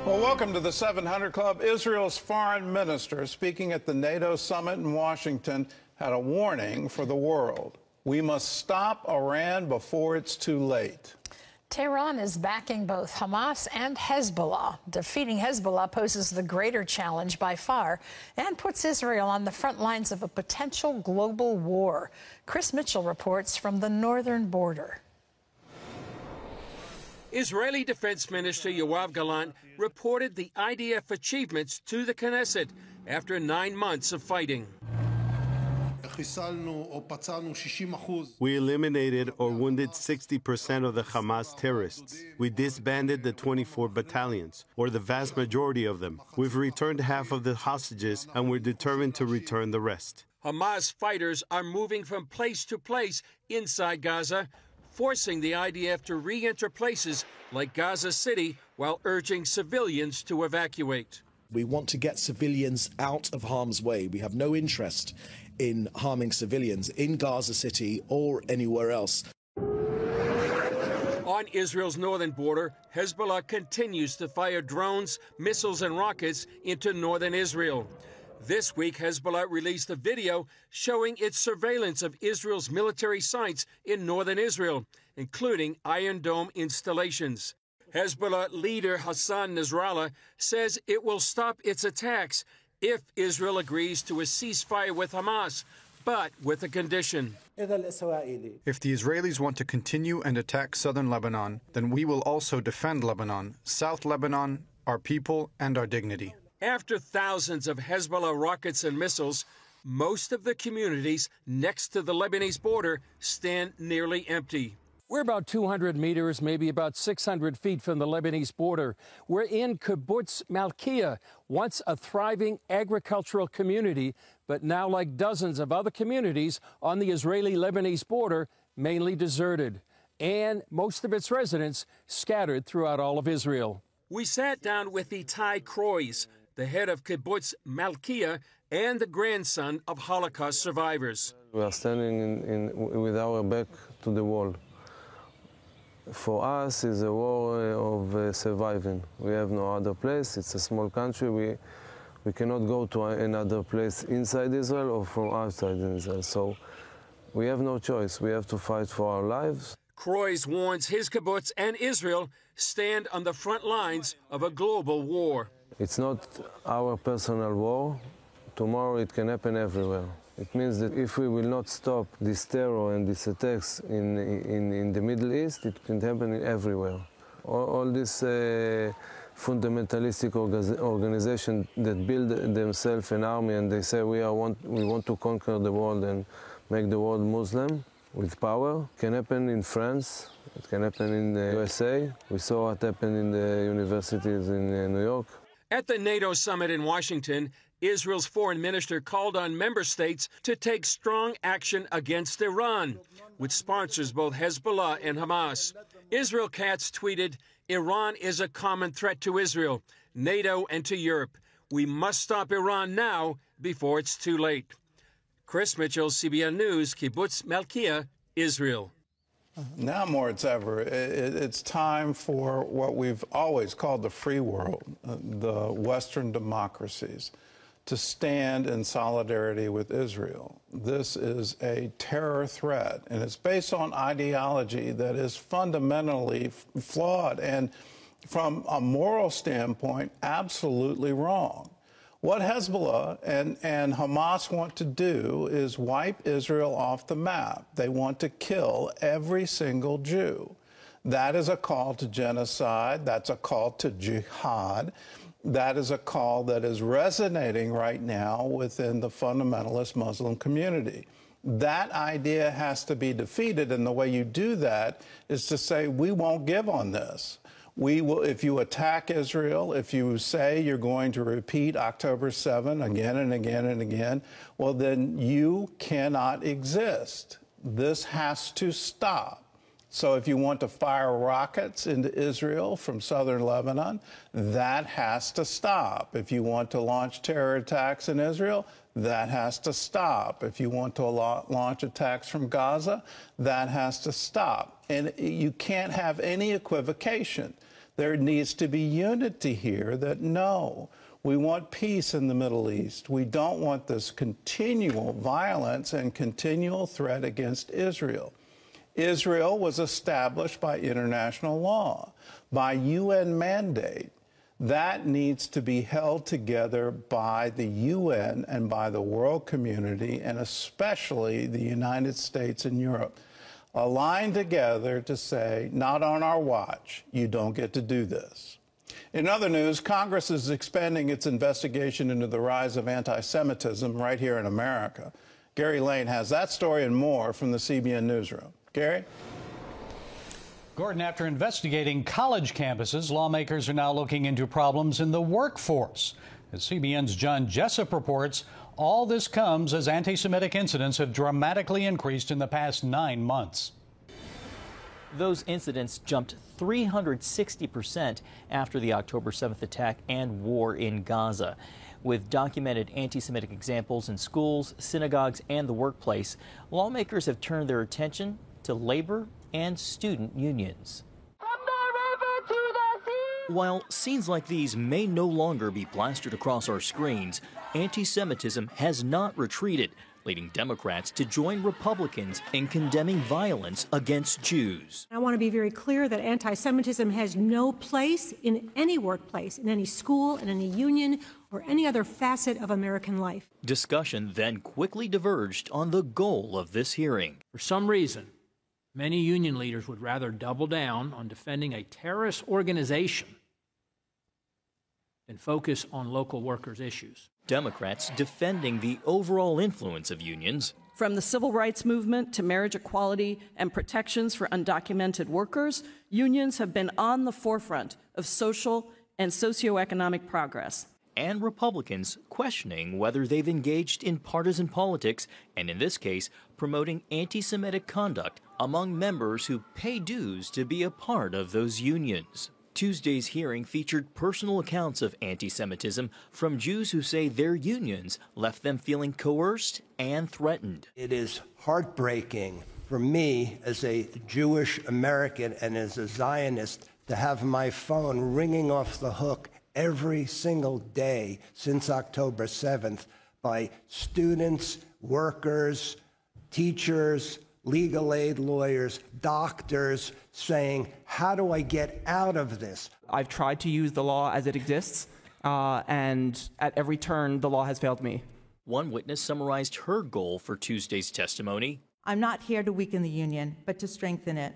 Well, welcome to the 700 Club. Israel's foreign minister, speaking at the NATO summit in Washington, had a warning for the world. We must stop Iran before it's too late. Tehran is backing both Hamas and Hezbollah. Defeating Hezbollah poses the greater challenge by far and puts Israel on the front lines of a potential global war. Chris Mitchell reports from the northern border. Israeli Defense Minister Yoav Gallant reported the IDF achievements to the Knesset after 9 months of fighting. We eliminated or wounded 60% of the Hamas terrorists. We disbanded the 24 battalions, or the vast majority of them. We've returned half of the hostages, and we're determined to return the rest. Hamas fighters are moving from place to place inside Gaza, forcing the IDF to re-enter places like Gaza City while urging civilians to evacuate. We want to get civilians out of harm's way. We have no interest in harming civilians in Gaza City or anywhere else. On Israel's northern border, Hezbollah continues to fire drones, missiles, and rockets into northern Israel. This week, Hezbollah released a video showing its surveillance of Israel's military sites in northern Israel, including Iron Dome installations. Hezbollah leader Hassan Nasrallah says it will stop its attacks if Israel agrees to a ceasefire with Hamas, but with a condition. If the Israelis want to continue and attack southern Lebanon, then we will also defend Lebanon, South Lebanon, our people, and our dignity. After thousands of Hezbollah rockets and missiles, most of the communities next to the Lebanese border stand nearly empty. We're about 200 meters, maybe about 600 feet from the Lebanese border. We're in Kibbutz Malkiah, once a thriving agricultural community, but now, like dozens of other communities on the Israeli-Lebanese border, mainly deserted, and most of its residents scattered throughout all of Israel. We sat down with Itai Krois, the head of Kibbutz Malkiah and the grandson of Holocaust survivors. We are standing with our back to the wall. For us, it's a war of surviving. We have no other place. It's a small country. We cannot go to another place inside Israel or from outside Israel. So we have no choice. We have to fight for our lives. Krois warns his kibbutz and Israel stand on the front lines of a global war. It's not our personal war. Tomorrow it can happen everywhere. It means that if we will not stop this terror and these attacks in the Middle East, it can happen everywhere. All this fundamentalistic organization that build themselves an army and they say we want to conquer the world and make the world Muslim with power. It can happen in France. It can happen in the USA. We saw what happened in the universities in New York. At the NATO summit in Washington, Israel's foreign minister called on member states to take strong action against Iran, which sponsors both Hezbollah and Hamas. Israel Katz tweeted, "Iran is a common threat to Israel, NATO, and to Europe. We must stop Iran now before it's too late." Chris Mitchell, CBN News, Kibbutz Malkiah, Israel. Now more than ever, it's time for what we've always called the free world, the Western democracies, to stand in solidarity with Israel. This is a terror threat, and it's based on ideology that is fundamentally flawed and, from a moral standpoint, absolutely wrong. What Hezbollah and Hamas want to do is wipe Israel off the map. They want to kill every single Jew. That is a call to genocide. That's a call to jihad. That is a call that is resonating right now within the fundamentalist Muslim community. That idea has to be defeated, and the way you do that is to say, we won't give on this. We will, if you attack Israel, if you say you're going to repeat October 7 again and again and again, well, then you cannot exist. This has to stop. So if you want to fire rockets into Israel from southern Lebanon, that has to stop. If you want to launch terror attacks in Israel, that has to stop. If you want to launch attacks from Gaza, that has to stop. And you can't have any equivocation. There needs to be unity here that no, we want peace in the Middle East. We don't want this continual violence and continual threat against Israel. Israel was established by international law, by UN mandate. That needs to be held together by the UN and by the world community, and especially the United States and Europe, aligned together to say, not on our watch, you don't get to do this. In other news, Congress is expanding its investigation into the rise of anti-Semitism right here in America. Gary Lane has that story and more from the CBN Newsroom. Gary? Gordon, after investigating college campuses, lawmakers are now looking into problems in the workforce. As CBN's John Jessup reports, all this comes as anti-Semitic incidents have dramatically increased in the past 9 months. Those incidents jumped 360% after the October 7th attack and war in Gaza. With documented anti-Semitic examples in schools, synagogues, and the workplace, lawmakers have turned their attention to labor and student unions. From the river to the sea. While scenes like these may no longer be plastered across our screens, anti-Semitism has not retreated, leading Democrats to join Republicans in condemning violence against Jews. I want to be very clear that anti-Semitism has no place in any workplace, in any school, in any union, or any other facet of American life. Discussion then quickly diverged on the goal of this hearing. For some reason, many union leaders would rather double down on defending a terrorist organization than focus on local workers' issues. Democrats defending the overall influence of unions. From the civil rights movement to marriage equality and protections for undocumented workers, unions have been on the forefront of social and socioeconomic progress. And Republicans questioning whether they've engaged in partisan politics and, in this case, promoting anti-Semitic conduct among members who pay dues to be a part of those unions. Tuesday's hearing featured personal accounts of anti-Semitism from Jews who say their unions left them feeling coerced and threatened. It is heartbreaking for me as a Jewish American and as a Zionist to have my phone ringing off the hook every single day since October 7th by students, workers, teachers, legal aid lawyers, doctors saying, how do I get out of this? I've tried to use the law as it exists, and at every turn, the law has failed me. One witness summarized her goal for Tuesday's testimony. I'm not here to weaken the union, but to strengthen it.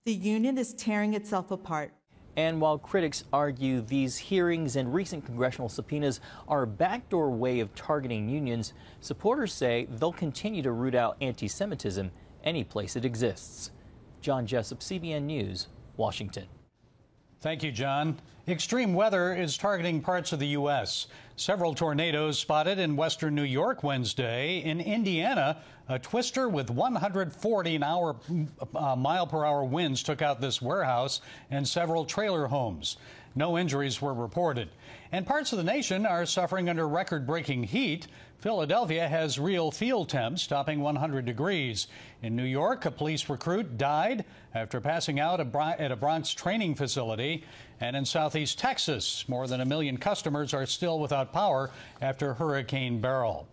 The union is tearing itself apart. And while critics argue these hearings and recent congressional subpoenas are a backdoor way of targeting unions, supporters say they'll continue to root out anti-Semitism any place it exists. John Jessup, CBN News, Washington. Thank you, John. Extreme weather is targeting parts of the U.S. Several tornadoes spotted in western New York Wednesday. In Indiana, a twister with 140 mile-per-hour winds took out this warehouse and several trailer homes. No injuries were reported. And parts of the nation are suffering under record-breaking heat. Philadelphia has real field temps topping 100 degrees. In New York, a police recruit died after passing out at a Bronx training facility. And in southeast Texas, more than 1 million customers are still without power after Hurricane Beryl.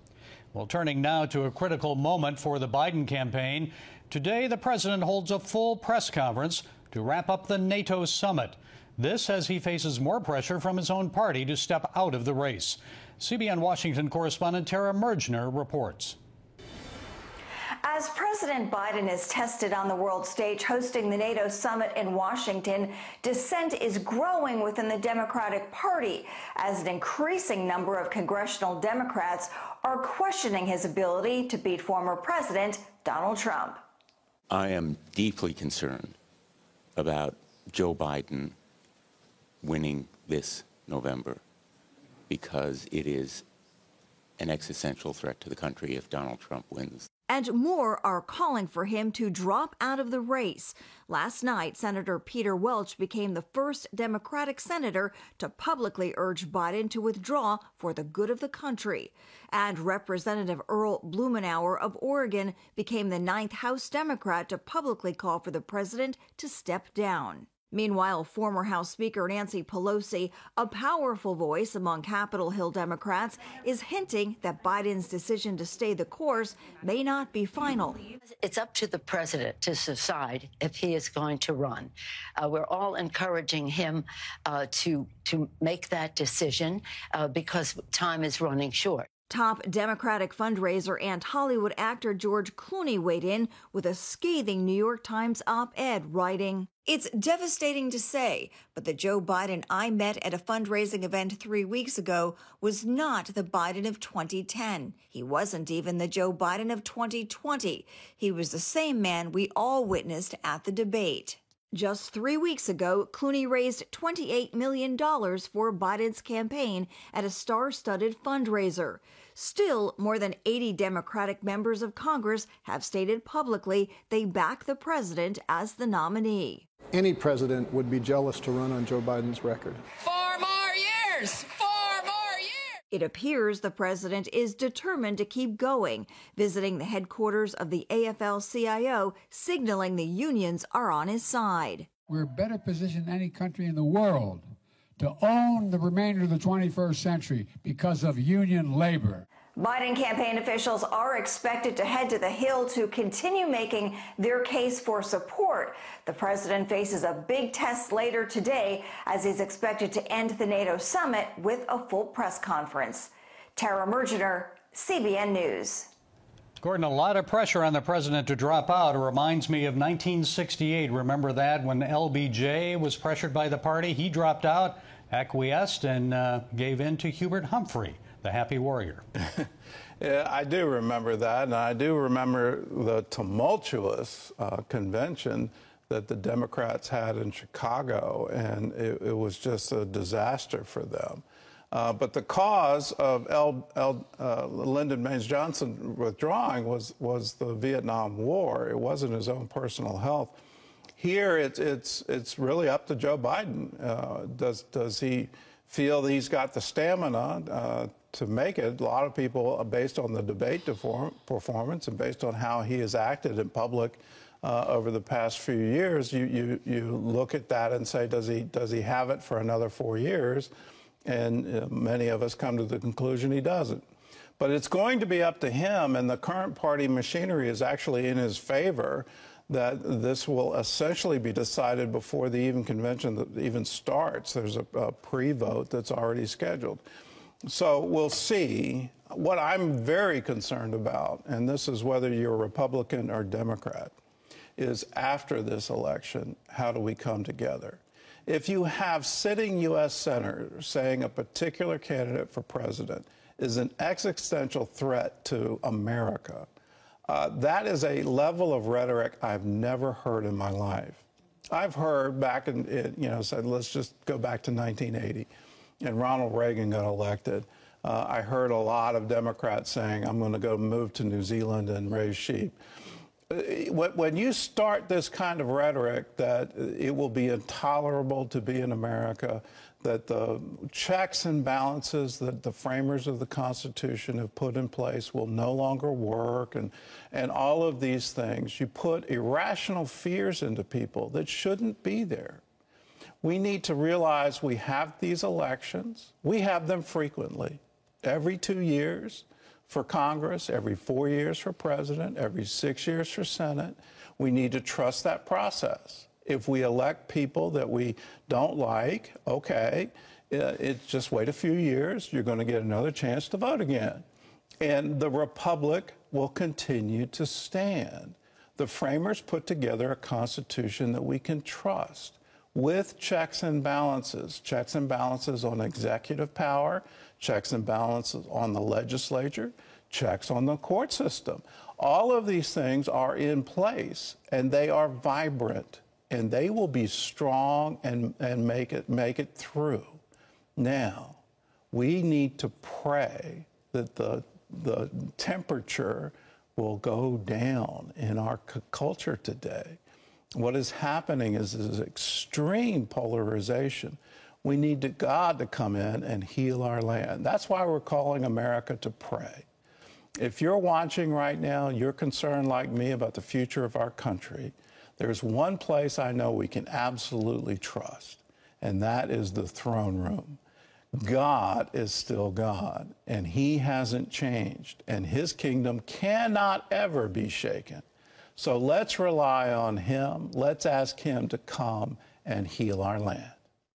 Well, turning now to a critical moment for the Biden campaign. Today, the president holds a full press conference to wrap up the NATO summit. This as he faces more pressure from his own party to step out of the race. CBN Washington correspondent Tara Mergner reports. As President Biden is tested on the world stage hosting the NATO summit in Washington, dissent is growing within the Democratic Party as an increasing number of congressional Democrats are questioning his ability to beat former President Donald Trump. I am deeply concerned about Joe Biden winning this November because it is an existential threat to the country if Donald Trump wins. And more are calling for him to drop out of the race. Last night, Senator Peter Welch became the first Democratic senator to publicly urge Biden to withdraw for the good of the country. And Representative Earl Blumenauer of Oregon became the 9th House Democrat to publicly call for the president to step down. Meanwhile, former House Speaker Nancy Pelosi, a powerful voice among Capitol Hill Democrats, is hinting that Biden's decision to stay the course may not be final. It's up to the president to decide if he is going to run. We're all encouraging him to make that decision because time is running short. Top Democratic fundraiser and Hollywood actor George Clooney weighed in with a scathing New York Times op-ed writing, "It's devastating to say, but the Joe Biden I met at a fundraising event 3 weeks ago was not the Biden of 2010. He wasn't even the Joe Biden of 2020. He was the same man we all witnessed at the debate." Just 3 weeks ago, Clooney raised $28 million for Biden's campaign at a star-studded fundraiser. Still, more than 80 Democratic members of Congress have stated publicly they back the president as the nominee. Any president would be jealous to run on Joe Biden's record. 4 more years! 4 more years! It appears the president is determined to keep going, visiting the headquarters of the AFL-CIO, signaling the unions are on his side. We're better positioned than any country in the world to own the remainder of the 21st century because of union labor. Biden campaign officials are expected to head to the Hill to continue making their case for support. The president faces a big test later today as he's expected to end the NATO summit with a full press conference. Tara Mergener, CBN News. Gordon, a lot of pressure on the president to drop out. It reminds me of 1968. Remember that when LBJ was pressured by the party? He dropped out, acquiesced, and gave in to Hubert Humphrey, the happy warrior. Yeah, I do remember that, and I do remember the tumultuous convention that the Democrats had in Chicago, and it was just a disaster for them. But the cause of Lyndon Baines Johnson withdrawing was the Vietnam War. It wasn't his own personal health. Here, it's really up to Joe Biden. Does he feel that he's got the stamina to make it? A lot of people, based on the debate performance and based on how he has acted in public over the past few years, you look at that and say, does he have it for another 4 years? And many of us come to the conclusion he doesn't. But it's going to be up to him, and the current party machinery is actually in his favor, that this will essentially be decided before the convention that even starts. There's a pre-vote that's already scheduled. So we'll see. What I'm very concerned about, and this is whether you're Republican or Democrat, is after this election, how do we come together? If you have sitting U.S. senators saying a particular candidate for president is an existential threat to America, that is a level of rhetoric I've never heard in my life. I've heard back in, said, let's just go back to 1980, and Ronald Reagan got elected. I heard a lot of Democrats saying, I'm going to go move to New Zealand and raise sheep. When you start this kind of rhetoric that it will be intolerable to be in America, that the checks and balances that the framers of the Constitution have put in place will no longer work, and all of these things, you put irrational fears into people that shouldn't be there. We need to realize we have these elections. We have them frequently, every 2 years. For Congress, every 4 years for president, every 6 years for Senate. We need to trust that process. If we elect people that we don't like, okay, just wait a few years. You're going to get another chance to vote again. And the republic will continue to stand. The framers put together a constitution that we can trust with checks and balances on executive power, checks and balances on the legislature, checks on the court system. All of these things are in place, and they are vibrant, and they will be strong and make it through. Now, we need to pray that the temperature will go down in our culture today. What is happening is extreme polarization. We need God to come in and heal our land. That's why we're calling America to pray. If you're watching right now, you're concerned like me about the future of our country, There's one place I know we can absolutely trust, and that is the throne room. God is still God, and he hasn't changed, and his kingdom cannot ever be shaken. So let's rely on him. Let's ask him to come and heal our land.